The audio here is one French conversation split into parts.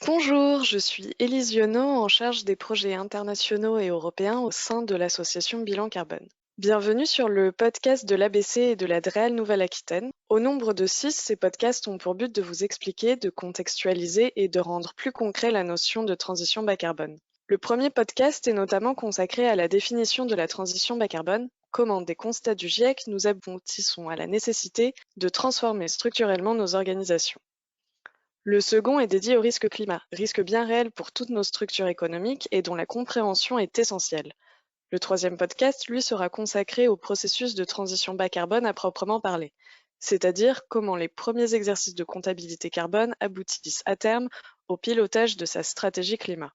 Bonjour, je suis Élise Lionneau, en charge des projets internationaux et européens au sein de l'association Bilan Carbone. Bienvenue sur le podcast de l'ABC et de la DREAL Nouvelle-Aquitaine. Au nombre de 6, ces podcasts ont pour but de vous expliquer, de contextualiser et de rendre plus concret la notion de transition bas carbone. Le premier podcast est notamment consacré à la définition de la transition bas carbone, comment des constats du GIEC nous aboutissons à la nécessité de transformer structurellement nos organisations. Le second est dédié au risque climat, risque bien réel pour toutes nos structures économiques et dont la compréhension est essentielle. Le troisième podcast, lui, sera consacré au processus de transition bas carbone à proprement parler, c'est-à-dire comment les premiers exercices de comptabilité carbone aboutissent à terme au pilotage de sa stratégie climat.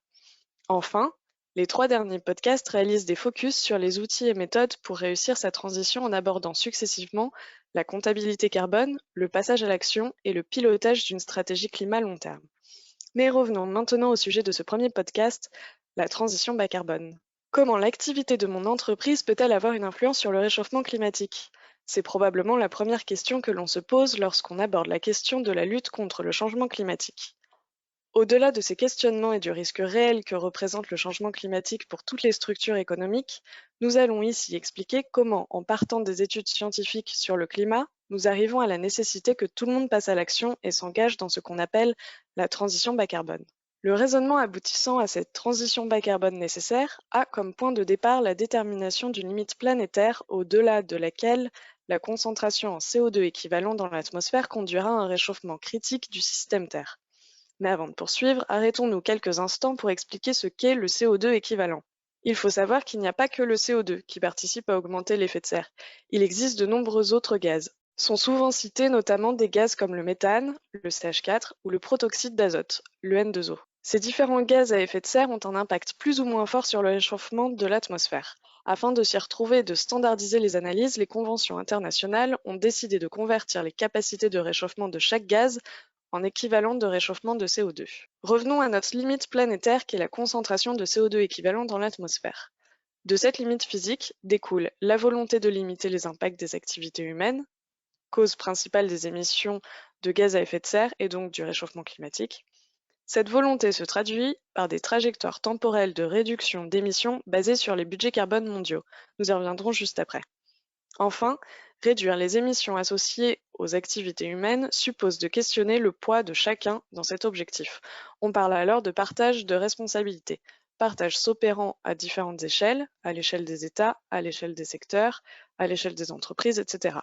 Enfin, les 3 derniers podcasts réalisent des focus sur les outils et méthodes pour réussir sa transition en abordant successivement la comptabilité carbone, le passage à l'action et le pilotage d'une stratégie climat long terme. Mais revenons maintenant au sujet de ce premier podcast, la transition bas carbone. Comment l'activité de mon entreprise peut-elle avoir une influence sur le réchauffement climatique? C'est probablement la première question que l'on se pose lorsqu'on aborde la question de la lutte contre le changement climatique. Au-delà de ces questionnements et du risque réel que représente le changement climatique pour toutes les structures économiques, nous allons ici expliquer comment, en partant des études scientifiques sur le climat, nous arrivons à la nécessité que tout le monde passe à l'action et s'engage dans ce qu'on appelle la transition bas carbone. Le raisonnement aboutissant à cette transition bas carbone nécessaire a comme point de départ la détermination d'une limite planétaire au-delà de laquelle la concentration en CO2 équivalent dans l'atmosphère conduira à un réchauffement critique du système Terre. Mais avant de poursuivre, arrêtons-nous quelques instants pour expliquer ce qu'est le CO2 équivalent. Il faut savoir qu'il n'y a pas que le CO2 qui participe à augmenter l'effet de serre. Il existe de nombreux autres gaz. Sont souvent cités notamment des gaz comme le méthane, le CH4 ou le protoxyde d'azote, le N2O. Ces différents gaz à effet de serre ont un impact plus ou moins fort sur le réchauffement de l'atmosphère. Afin de s'y retrouver et de standardiser les analyses, les conventions internationales ont décidé de convertir les capacités de réchauffement de chaque gaz en équivalent de réchauffement de CO2. Revenons à notre limite planétaire qui est la concentration de CO2 équivalent dans l'atmosphère. De cette limite physique découle la volonté de limiter les impacts des activités humaines, cause principale des émissions de gaz à effet de serre et donc du réchauffement climatique. Cette volonté se traduit par des trajectoires temporelles de réduction d'émissions basées sur les budgets carbone mondiaux. Nous y reviendrons juste après. Enfin, réduire les émissions associées aux activités humaines suppose de questionner le poids de chacun dans cet objectif. On parle alors de partage de responsabilités, partage s'opérant à différentes échelles, à l'échelle des États, à l'échelle des secteurs, à l'échelle des entreprises, etc.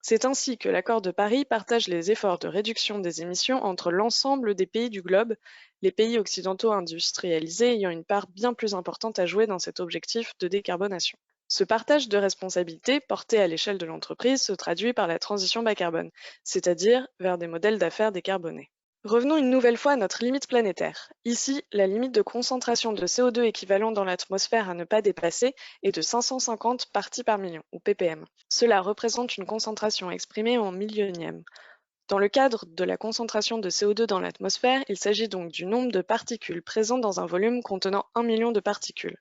C'est ainsi que l'accord de Paris partage les efforts de réduction des émissions entre l'ensemble des pays du globe, les pays occidentaux industrialisés ayant une part bien plus importante à jouer dans cet objectif de décarbonation. Ce partage de responsabilités porté à l'échelle de l'entreprise se traduit par la transition bas carbone, c'est-à-dire vers des modèles d'affaires décarbonés. Revenons une nouvelle fois à notre limite planétaire. Ici, la limite de concentration de CO2 équivalent dans l'atmosphère à ne pas dépasser est de 550 parties par million, ou ppm. Cela représente une concentration exprimée en millionièmes. Dans le cadre de la concentration de CO2 dans l'atmosphère, il s'agit donc du nombre de particules présentes dans un volume contenant 1 million de particules.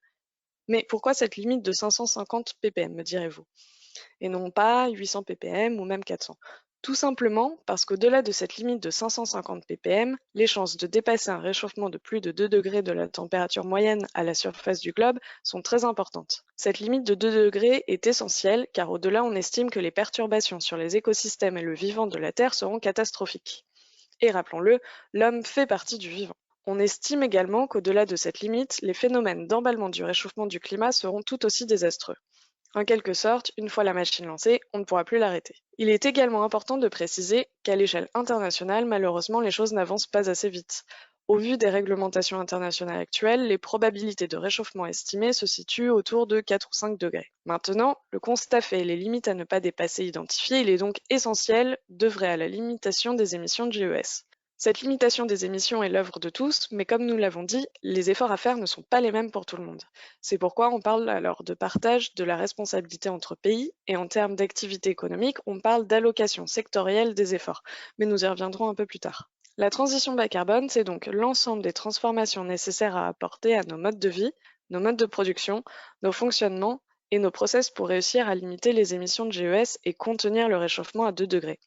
Mais pourquoi cette limite de 550 ppm, me direz-vous, et non pas 800 ppm ou même 400? Tout simplement parce qu'au-delà de cette limite de 550 ppm, les chances de dépasser un réchauffement de plus de 2 degrés de la température moyenne à la surface du globe sont très importantes. Cette limite de 2 degrés est essentielle car au-delà on estime que les perturbations sur les écosystèmes et le vivant de la Terre seront catastrophiques. Et rappelons-le, l'homme fait partie du vivant. On estime également qu'au-delà de cette limite, les phénomènes d'emballement du réchauffement du climat seront tout aussi désastreux. En quelque sorte, une fois la machine lancée, on ne pourra plus l'arrêter. Il est également important de préciser qu'à l'échelle internationale, malheureusement, les choses n'avancent pas assez vite. Au vu des réglementations internationales actuelles, les probabilités de réchauffement estimées se situent autour de 4 ou 5 degrés. Maintenant, le constat fait et les limites à ne pas dépasser identifiées, il est donc essentiel d'œuvrer à la limitation des émissions de GES. Cette limitation des émissions est l'œuvre de tous, mais comme nous l'avons dit, les efforts à faire ne sont pas les mêmes pour tout le monde. C'est pourquoi on parle alors de partage de la responsabilité entre pays, et en termes d'activité économique, on parle d'allocation sectorielle des efforts, mais nous y reviendrons un peu plus tard. La transition bas carbone, c'est donc l'ensemble des transformations nécessaires à apporter à nos modes de vie, nos modes de production, nos fonctionnements et nos process pour réussir à limiter les émissions de GES et contenir le réchauffement à 2 degrés.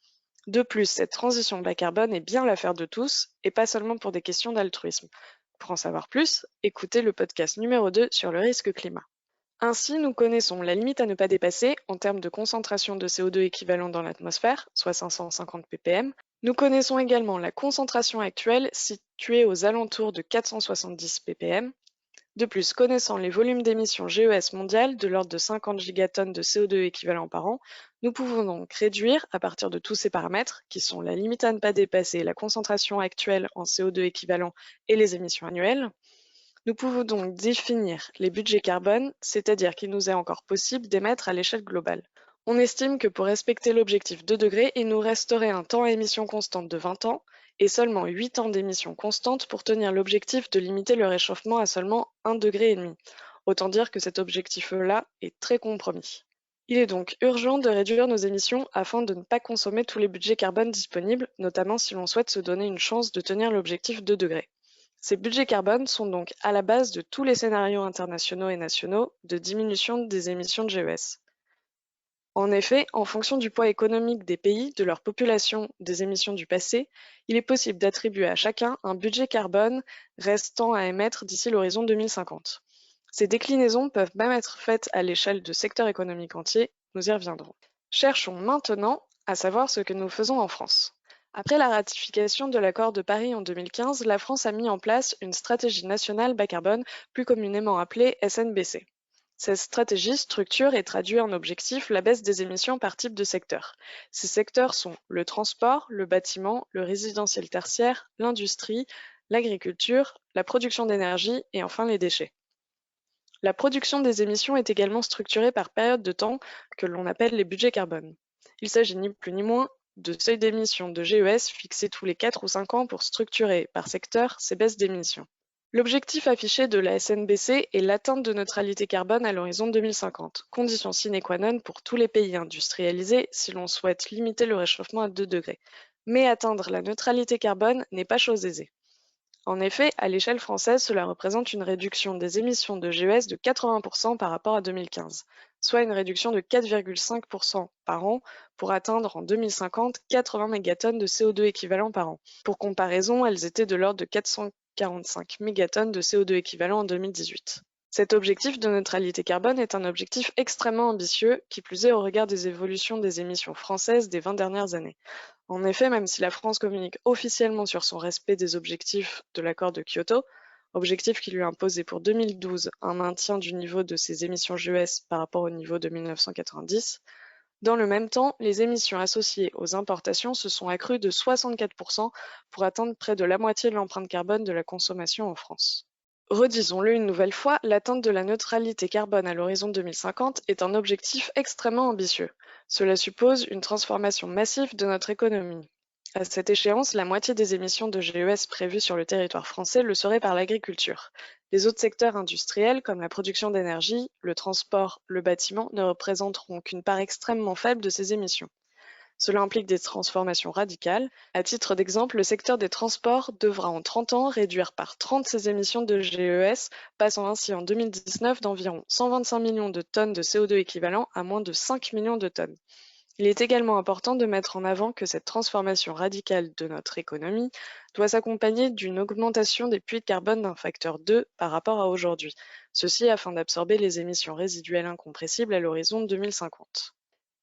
De plus, cette transition bas carbone est bien l'affaire de tous et pas seulement pour des questions d'altruisme. Pour en savoir plus, écoutez le podcast numéro 2 sur le risque climat. Ainsi, nous connaissons la limite à ne pas dépasser en termes de concentration de CO2 équivalent dans l'atmosphère, soit 550 ppm. Nous connaissons également la concentration actuelle située aux alentours de 470 ppm. De plus, connaissant les volumes d'émissions GES mondiales de l'ordre de 50 gigatonnes de CO2 équivalent par an, nous pouvons donc réduire, à partir de tous ces paramètres, qui sont la limite à ne pas dépasser, la concentration actuelle en CO2 équivalent et les émissions annuelles, nous pouvons donc définir les budgets carbone, c'est-à-dire qu'il nous est encore possible d'émettre à l'échelle globale. On estime que pour respecter l'objectif 2 degrés, il nous resterait un temps à émission constante de 20 ans et seulement 8 ans d'émission constante pour tenir l'objectif de limiter le réchauffement à seulement 1,5 degré. Autant dire que cet objectif-là est très compromis. Il est donc urgent de réduire nos émissions afin de ne pas consommer tous les budgets carbone disponibles, notamment si l'on souhaite se donner une chance de tenir l'objectif 2 degrés. Ces budgets carbone sont donc à la base de tous les scénarios internationaux et nationaux de diminution des émissions de GES. En effet, en fonction du poids économique des pays, de leur population, des émissions du passé, il est possible d'attribuer à chacun un budget carbone restant à émettre d'ici l'horizon 2050. Ces déclinaisons peuvent même être faites à l'échelle de secteurs économiques entiers, nous y reviendrons. Cherchons maintenant à savoir ce que nous faisons en France. Après la ratification de l'accord de Paris en 2015, la France a mis en place une stratégie nationale bas carbone, plus communément appelée SNBC. Cette stratégie structure et traduit en objectif la baisse des émissions par type de secteur. Ces secteurs sont le transport, le bâtiment, le résidentiel tertiaire, l'industrie, l'agriculture, la production d'énergie et enfin les déchets. La production des émissions est également structurée par période de temps que l'on appelle les budgets carbone. Il s'agit ni plus ni moins de seuils d'émissions de GES fixés tous les 4 ou 5 ans pour structurer par secteur ces baisses d'émissions. L'objectif affiché de la SNBC est l'atteinte de neutralité carbone à l'horizon 2050, condition sine qua non pour tous les pays industrialisés si l'on souhaite limiter le réchauffement à 2 degrés. Mais atteindre la neutralité carbone n'est pas chose aisée. En effet, à l'échelle française, cela représente une réduction des émissions de GES de 80% par rapport à 2015, soit une réduction de 4,5% par an pour atteindre en 2050 80 mégatonnes de CO2 équivalent par an. Pour comparaison, elles étaient de l'ordre de 445 mégatonnes de CO2 équivalent en 2018. Cet objectif de neutralité carbone est un objectif extrêmement ambitieux, qui plus est au regard des évolutions des émissions françaises des 20 dernières années. En effet, même si la France communique officiellement sur son respect des objectifs de l'accord de Kyoto, objectif qui lui a imposé pour 2012 un maintien du niveau de ses émissions GES par rapport au niveau de 1990, dans le même temps, les émissions associées aux importations se sont accrues de 64% pour atteindre près de la moitié de l'empreinte carbone de la consommation en France. Redisons-le une nouvelle fois, l'atteinte de la neutralité carbone à l'horizon 2050 est un objectif extrêmement ambitieux. Cela suppose une transformation massive de notre économie. À cette échéance, la moitié des émissions de GES prévues sur le territoire français le seraient par l'agriculture. Les autres secteurs industriels, comme la production d'énergie, le transport, le bâtiment, ne représenteront qu'une part extrêmement faible de ces émissions. Cela implique des transformations radicales. À titre d'exemple, le secteur des transports devra en 30 ans réduire par 30 ses émissions de GES, passant ainsi en 2019 d'environ 125 millions de tonnes de CO2 équivalent à moins de 5 millions de tonnes. Il est également important de mettre en avant que cette transformation radicale de notre économie doit s'accompagner d'une augmentation des puits de carbone d'un facteur 2 par rapport à aujourd'hui, ceci afin d'absorber les émissions résiduelles incompressibles à l'horizon 2050.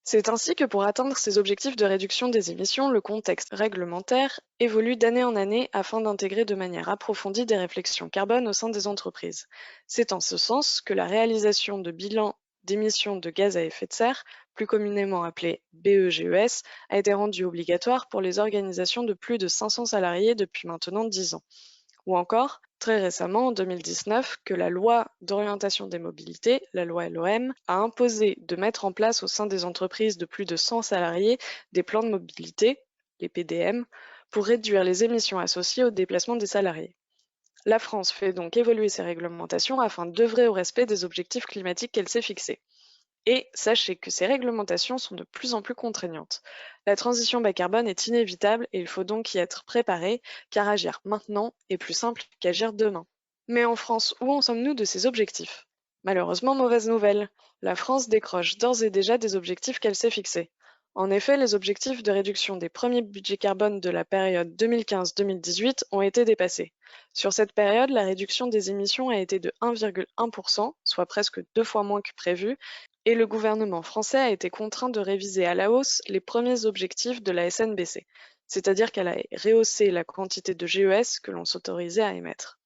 C'est ainsi que pour atteindre ces objectifs de réduction des émissions, le contexte réglementaire évolue d'année en année afin d'intégrer de manière approfondie des réflexions carbone au sein des entreprises. C'est en ce sens que la réalisation de bilans d'émissions de gaz à effet de serre, plus communément appelé BEGES, a été rendue obligatoire pour les organisations de plus de 500 salariés depuis maintenant 10 ans. Ou encore, très récemment, en 2019, que la loi d'orientation des mobilités, la loi LOM, a imposé de mettre en place au sein des entreprises de plus de 100 salariés des plans de mobilité, les PDM, pour réduire les émissions associées au déplacement des salariés. La France fait donc évoluer ses réglementations afin d'œuvrer au respect des objectifs climatiques qu'elle s'est fixés. Et sachez que ces réglementations sont de plus en plus contraignantes. La transition bas carbone est inévitable et il faut donc y être préparé, car agir maintenant est plus simple qu'agir demain. Mais en France, où en sommes-nous de ces objectifs? Malheureusement, mauvaise nouvelle. La France décroche d'ores et déjà des objectifs qu'elle s'est fixés. En effet, les objectifs de réduction des premiers budgets carbone de la période 2015-2018 ont été dépassés. Sur cette période, la réduction des émissions a été de 1,1%, soit presque 2 fois moins que prévu, et le gouvernement français a été contraint de réviser à la hausse les premiers objectifs de la SNBC, c'est-à-dire qu'elle a rehaussé la quantité de GES que l'on s'autorisait à émettre.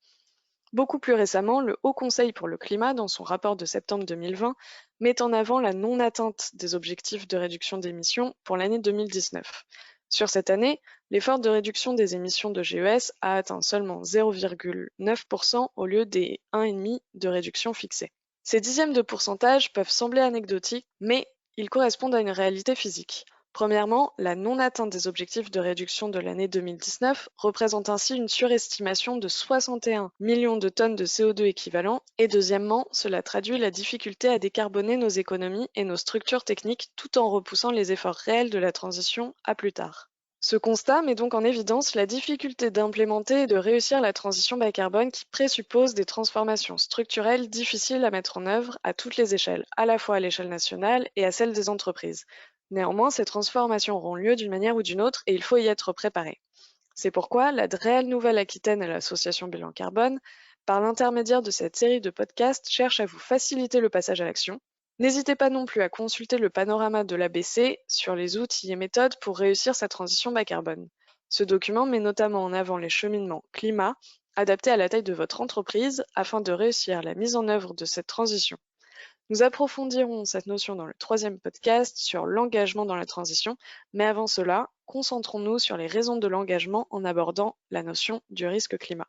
Beaucoup plus récemment, le Haut Conseil pour le climat, dans son rapport de septembre 2020, met en avant la non-atteinte des objectifs de réduction d'émissions pour l'année 2019. Sur cette année, l'effort de réduction des émissions de GES a atteint seulement 0,9% au lieu des 1,5% de réduction fixée. Ces dixièmes de pourcentage peuvent sembler anecdotiques, mais ils correspondent à une réalité physique. Premièrement, la non-atteinte des objectifs de réduction de l'année 2019 représente ainsi une surestimation de 61 millions de tonnes de CO2 équivalent, et deuxièmement, cela traduit la difficulté à décarboner nos économies et nos structures techniques tout en repoussant les efforts réels de la transition à plus tard. Ce constat met donc en évidence la difficulté d'implémenter et de réussir la transition bas carbone qui présuppose des transformations structurelles difficiles à mettre en œuvre à toutes les échelles, à la fois à l'échelle nationale et à celle des entreprises. Néanmoins, ces transformations auront lieu d'une manière ou d'une autre et il faut y être préparé. C'est pourquoi la DREAL Nouvelle-Aquitaine et l'association Bilan Carbone, par l'intermédiaire de cette série de podcasts, cherchent à vous faciliter le passage à l'action. N'hésitez pas non plus à consulter le panorama de l'ABC sur les outils et méthodes pour réussir sa transition bas carbone. Ce document met notamment en avant les cheminements climat adaptés à la taille de votre entreprise afin de réussir la mise en œuvre de cette transition. Nous approfondirons cette notion dans le troisième podcast sur l'engagement dans la transition, mais avant cela, concentrons-nous sur les raisons de l'engagement en abordant la notion du risque climat.